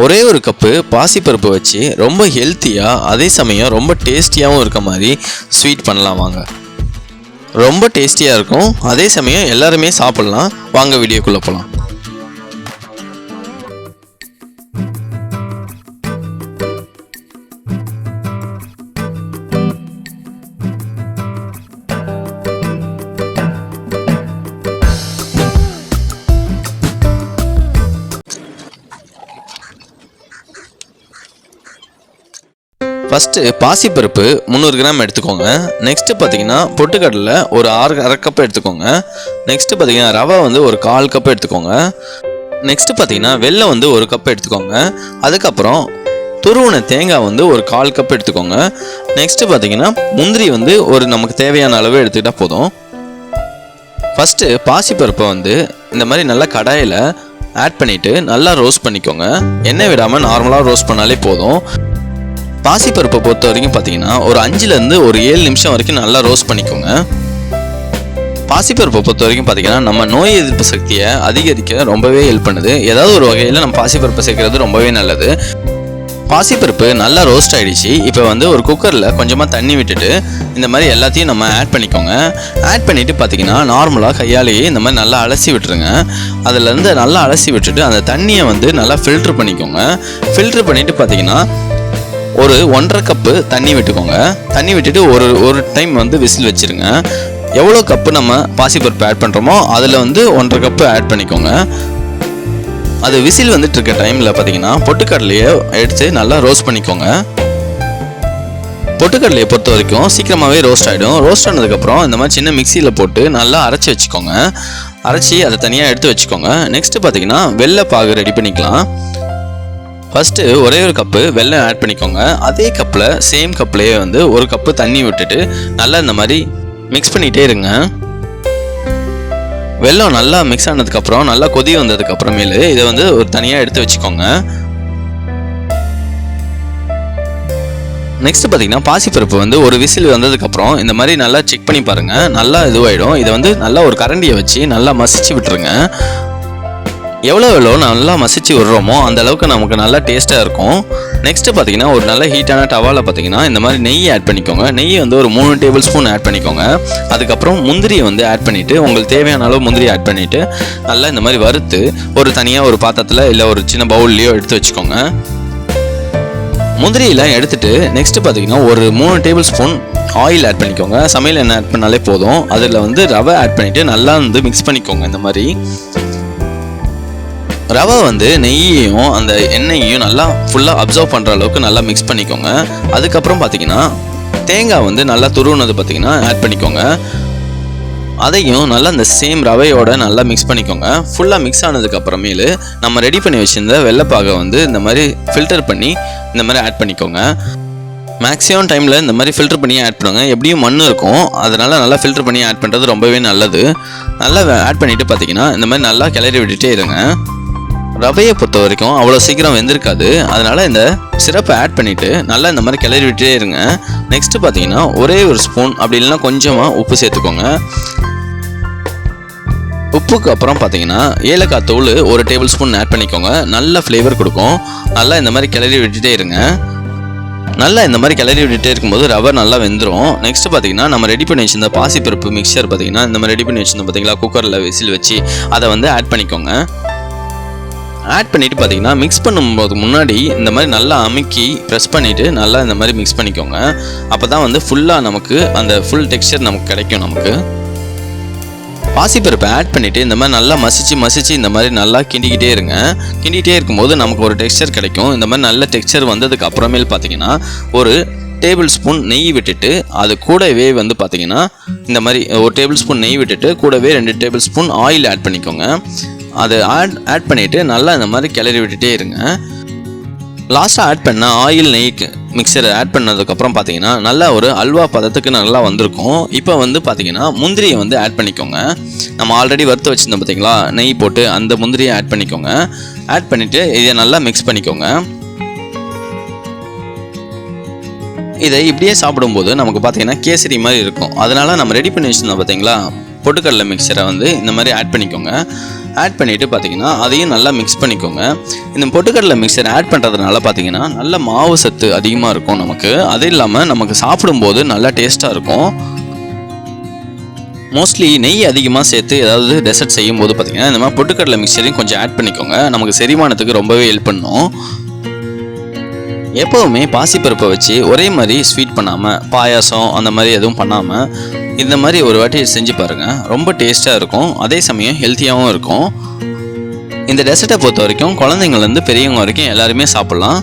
ஒரே ஒரு கப்பு பாசிப்பருப்பு வச்சு ரொம்ப ஹெல்த்தியாக அதே சமயம் ரொம்ப டேஸ்டியாகவும் இருக்க மாதிரி ஸ்வீட் பண்ணலாம் வாங்க. ரொம்ப டேஸ்டியாக இருக்கும், அதே சமயம் எல்லாருமே சாப்பிட்லாம். வாங்க வீடியோக்குள்ளே போகலாம். ஃபஸ்ட்டு பாசிப்பருப்பு 300 கிராம் எடுத்துக்கோங்க. நெக்ஸ்ட்டு பார்த்தீங்கன்னா பொட்டுக்கடலை ஒரு அரை கப் எடுத்துக்கோங்க. நெக்ஸ்ட்டு பார்த்தீங்கன்னா ரவை வந்து ஒரு 1/4 கப் எடுத்துக்கோங்க. நெக்ஸ்ட்டு பார்த்தீங்கன்னா வெல்லம் வந்து 1 கப் எடுத்துக்கோங்க. அதுக்கப்புறம் துருவன தேங்காய் வந்து ஒரு 1/4 கப் எடுத்துக்கோங்க. நெக்ஸ்ட்டு பார்த்தீங்கன்னா முந்திரி வந்து ஒரு நமக்கு தேவையான அளவு எடுத்துக்கிட்டால் போதும். ஃபஸ்ட்டு பாசிப்பருப்பை வந்து இந்த மாதிரி நல்லா கடாயில் ஆட் பண்ணிவிட்டு நல்லா ரோஸ்ட் பண்ணிக்கோங்க. எண்ணெய் விடாமல் நார்மலாக ரோஸ்ட் பண்ணாலே போதும். பாசிப்பருப்பை பொறுத்த வரைக்கும் பார்த்தீங்கன்னா ஒரு 5லேருந்து ஒரு 7 நிமிஷம் வரைக்கும் நல்லா ரோஸ்ட் பண்ணிக்கோங்க. பாசிப்பருப்பை பொறுத்த வரைக்கும் பார்த்தீங்கன்னா நம்ம நோய் எதிர்ப்பு சக்தியை அதிகரிக்க ரொம்பவே ஹெல்ப் பண்ணுது. ஏதாவது ஒரு வகையில் நம்ம பாசிப்பருப்பை சேர்க்கறது ரொம்பவே நல்லது. பாசிப்பருப்பு நல்லா ரோஸ்ட் ஆகிடுச்சு. இப்போ வந்து ஒரு குக்கரில் கொஞ்சமாக தண்ணி விட்டுட்டு இந்த மாதிரி எல்லாத்தையும் நம்ம ஆட் பண்ணிக்கோங்க. ஆட் பண்ணிவிட்டு பார்த்தீங்கன்னா நார்மலாக கையாலேயே இந்த மாதிரி நல்லா அலசி விட்டுருங்க. அதிலேருந்து நல்லா அலசி விட்டுட்டு அந்த தண்ணியை வந்து நல்லா ஃபில்ட்ரு பண்ணிக்கோங்க. ஃபில்ட்ரு பண்ணிவிட்டு பார்த்தீங்கன்னா ஒரு 1.5 கப்பு தண்ணி விட்டுக்கோங்க. தண்ணி விட்டுட்டு ஒரு டைம் வந்து விசில் வச்சுருங்க. எவ்வளோ கப்பு நம்ம பாசிப்பருப்பு ஆட் பண்ணுறோமோ அதில் வந்து 1.5 கப்பு ஆட் பண்ணிக்கோங்க. அது விசில் வந்துட்டு இருக்க டைமில் பார்த்தீங்கன்னா பொட்டுக்கடலையை எடுத்து நல்லா ரோஸ்ட் பண்ணிக்கோங்க. பொட்டுக்கடலையை பொறுத்த வரைக்கும் சீக்கிரமாகவே ரோஸ்ட் ஆகிடும். ரோஸ்ட் ஆனதுக்கப்புறம் இந்த மாதிரி சின்ன மிக்சியில் போட்டு நல்லா அரைச்சி வச்சுக்கோங்க. அரைச்சி அதை தனியாக எடுத்து வச்சுக்கோங்க. நெக்ஸ்ட்டு பார்த்தீங்கன்னா வெள்ளைப்பாகு ரெடி பண்ணிக்கலாம். ஃபஸ்ட்டு ஒரே ஒரு கப்பு வெல்லம் ஆட் பண்ணிக்கோங்க. அதே கப்பில் சேம் கப்லேயே வந்து ஒரு கப்பு தண்ணி விட்டுட்டு நல்லா இந்த மாதிரி மிக்ஸ் பண்ணிகிட்டே இருங்க. வெல்லம் நல்லா மிக்ஸ் ஆனதுக்கப்புறம் நல்லா கொதி வந்ததுக்கப்புறமேலு இதை வந்து ஒரு தனியாக எடுத்து வச்சுக்கோங்க. நெக்ஸ்ட் பார்த்தீங்கன்னா பாசிப்பருப்பு வந்து ஒரு விசில் வந்ததுக்கப்புறம் இந்த மாதிரி நல்லா செக் பண்ணி பாருங்கள். நல்லா இதுவாகிடும். இதை வந்து நல்லா ஒரு கரண்டியை வச்சு நல்லா மசிச்சு விட்டுருங்க. எவ்வளோ நல்லா மசிச்சு விடுறோமோ அந்த அளவுக்கு நமக்கு நல்லா டேஸ்ட்டாக இருக்கும். நெக்ஸ்ட்டு பார்த்தீங்கன்னா ஒரு நல்ல ஹீட்டான டவாவில் பார்த்தீங்கன்னா இந்த மாதிரி நெய் ஆட் பண்ணிக்கோங்க. நெய் வந்து ஒரு 3 டேபிள் ஸ்பூன் ஆட் பண்ணிக்கோங்க. அதுக்கப்புறம் முந்திரியை வந்து ஆட் பண்ணிவிட்டு உங்களுக்கு தேவையான அளவு முந்திரி ஆட் பண்ணிவிட்டு நல்லா இந்த மாதிரி வறுத்து ஒரு தனியாக ஒரு பாத்திரத்தில் இல்லை ஒரு சின்ன பவுல்லையோ எடுத்து வச்சுக்கோங்க. முந்திரியெல்லாம் எடுத்துகிட்டு நெக்ஸ்ட்டு பார்த்தீங்கன்னா ஒரு 3 டேபிள் ஸ்பூன் ஆயில் ஆட் பண்ணிக்கோங்க. சமையல் எண்ணெய் ஆட் பண்ணாலே போதும். அதில் வந்து ரவை ஆட் பண்ணிவிட்டு நல்லா வந்து மிக்ஸ் பண்ணிக்கோங்க. இந்த மாதிரி ரவை வந்து நெய்யையும் அந்த எண்ணெயையும் நல்லா ஃபுல்லாக அப்சர்வ் பண்ணுற அளவுக்கு நல்லா மிக்ஸ் பண்ணிக்கோங்க. அதுக்கப்புறம் பார்த்தீங்கன்னா தேங்காய் வந்து நல்லா துருவுனது பார்த்தீங்கன்னா ஆட் பண்ணிக்கோங்க. அதையும் நல்லா இந்த சேம் ரவையோட நல்லா மிக்ஸ் பண்ணிக்கோங்க. ஃபுல்லாக மிக்ஸ் ஆனதுக்கப்புறமேலு நம்ம ரெடி பண்ணி வச்சுருந்த வெள்ளைப்பாகை வந்து இந்த மாதிரி ஃபில்டர் பண்ணி இந்த மாதிரி ஆட் பண்ணிக்கோங்க. மேக்ஸிமம் டைமில் இந்த மாதிரி ஃபில்டர் பண்ணி ஆட் பண்ணுங்க. எப்படியும் மண் இருக்கும், அதனால் நல்லா ஃபில்டர் பண்ணி ஆட் பண்ணுறது ரொம்பவே நல்லது. நல்லா ஆட் பண்ணிவிட்டு பார்த்தீங்கன்னா இந்த மாதிரி நல்லா கிளறி விட்டுட்டே இருங்க. ரவையை பொறுத்த வரைக்கும் அவ்வளோ சீக்கிரம் வெந்திருக்காது. அதனால் இந்த சிரப்பை ஆட் பண்ணிவிட்டு நல்லா இந்த மாதிரி கிளறி விட்டுட்டே இருங்க. நெக்ஸ்ட்டு பார்த்தீங்கன்னா ஒரே ஒரு ஸ்பூன் அப்படி இல்லைன்னா கொஞ்சமாக உப்பு சேர்த்துக்கோங்க. உப்புக்கு அப்புறம் பார்த்தீங்கன்னா ஏலக்காய் தூள் ஒரு டேபிள் ஸ்பூன் ஆட் பண்ணிக்கோங்க. நல்ல ஃப்ளேவர் கொடுக்கும். நல்லா இந்த மாதிரி கிளறி விட்டுட்டே இருங்க. நல்லா இந்த மாதிரி கிளறி விட்டுட்டே இருக்கும்போது ரவை நல்லா வெந்துடும். நெக்ஸ்ட்டு பார்த்தீங்கன்னா நம்ம ரெடி பண்ணி வச்சிருந்த பாசிப்பருப்பு மிக்சர் பார்த்தீங்கன்னா இந்த மாதிரி ரெடி பண்ணி வச்சிருந்தோம் பார்த்தீங்களா, குக்கரில் விசில் வச்சு அதை வந்து ஆட் பண்ணிக்கோங்க. ஆட் பண்ணிவிட்டு பார்த்தீங்கன்னா மிக்ஸ் பண்ணும்போது முன்னாடி இந்த மாதிரி நல்லா அமுக்கி ப்ரெஸ் பண்ணிவிட்டு நல்லா இந்த மாதிரி மிக்ஸ் பண்ணிக்கோங்க. அப்போ தான் வந்து ஃபுல்லாக நமக்கு அந்த ஃபுல் டெக்ஸ்சர் நமக்கு கிடைக்கும். நமக்கு பாசிப்பருப்பை ஆட் பண்ணிவிட்டு இந்த மாதிரி நல்லா மசிச்சு இந்த மாதிரி நல்லா கிண்டிக்கிட்டே இருங்க. கிண்டிகிட்டே இருக்கும்போது நமக்கு ஒரு டெக்ஸ்சர் கிடைக்கும். இந்த மாதிரி நல்ல டெக்ஸ்சர் வந்ததுக்கு அப்புறமேல் பார்த்தீங்கன்னா ஒரு டேபிள் ஸ்பூன் நெய் விட்டுட்டு அது கூடவே வந்து பார்த்தீங்கன்னா இந்த மாதிரி ஒரு டேபிள் ஸ்பூன் நெய் விட்டுட்டு கூடவே 2 டேபிள் ஸ்பூன் ஆயில் ஆட் பண்ணிக்கோங்க. அது ஆட் பண்ணிவிட்டு நல்லா இந்த மாதிரி கிளறி விட்டுட்டே இருங்க. லாஸ்ட்டாக ஆட் பண்ண ஆயில் நெய் மிக்சரை ஆட் பண்ணதுக்கப்புறம் பார்த்தீங்கன்னா நல்லா ஒரு அல்வா பதத்துக்கு நல்லா வந்திருக்கும். இப்போ வந்து பார்த்தீங்கன்னா முந்திரியை வந்து ஆட் பண்ணிக்கோங்க. நம்ம ஆல்ரெடி வறுத்து வச்சுருந்தோம் பார்த்தீங்களா, நெய் போட்டு அந்த முந்திரியை ஆட் பண்ணிக்கோங்க. ஆட் பண்ணிவிட்டு இதை நல்லா மிக்ஸ் பண்ணிக்கோங்க. இதை இப்படியே சாப்பிடும்போது நமக்கு பார்த்தீங்கன்னா கேசரி மாதிரி இருக்கும். அதனால நம்ம ரெடி பண்ணி வச்சுருந்தோம் பார்த்தீங்களா பொட்டுக்கடலை மிக்சரை வந்து இந்த மாதிரி ஆட் பண்ணிக்கோங்க. ஆட் பண்ணிவிட்டு பார்த்தீங்கன்னா அதையும் நல்லா மிக்ஸ் பண்ணிக்கோங்க. இந்த பொட்டுக்கடலை மிக்சர் ஆட் பண்ணுறதுனால பார்த்தீங்கன்னா நல்ல மாவு சத்து அதிகமாக இருக்கும் நமக்கு. அது இல்லாமல் நமக்கு சாப்பிடும்போது நல்லா டேஸ்ட்டாக இருக்கும். மோஸ்ட்லி நெய் அதிகமாக சேர்த்து ஏதாவது டெசர்ட் செய்யும் போது பார்த்தீங்கன்னா இந்த மாதிரி பொட்டுக்கடலை மிக்சரையும் கொஞ்சம் ஆட் பண்ணிக்கோங்க. நமக்கு செரிமானத்துக்கு ரொம்பவே ஹெல்ப் பண்ணும். எப்போவுமே பாசிப்பருப்பை வச்சு ஒரே மாதிரி ஸ்வீட் பண்ணாமல், பாயாசம் அந்த மாதிரி எதுவும் பண்ணாமல் இந்த மாதிரி ஒரு வாட்டி செஞ்சு பாருங்கள். ரொம்ப டேஸ்ட்டாக இருக்கும், அதே சமயம் ஹெல்த்தியாகவும் இருக்கும். இந்த டெசர்ட்டை பொறுத்த வரைக்கும் குழந்தைங்கள்லேருந்து பெரியவங்க வரைக்கும் எல்லாருமே சாப்பிட்லாம்.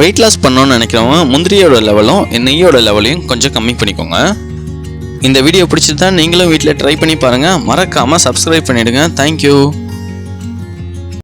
வெயிட் லாஸ் பண்ணணும்னு நினைக்கிறவங்க முந்திரியோட லெவலும் நெய்யோட லெவலையும் கொஞ்சம் கம்மி பண்ணிக்கோங்க. இந்த வீடியோ பிடிச்சிருந்தா நீங்களும் வீட்டில் ட்ரை பண்ணி பாருங்கள். மறக்காமல் சப்ஸ்கிரைப் பண்ணிவிடுங்க. தேங்க்யூ.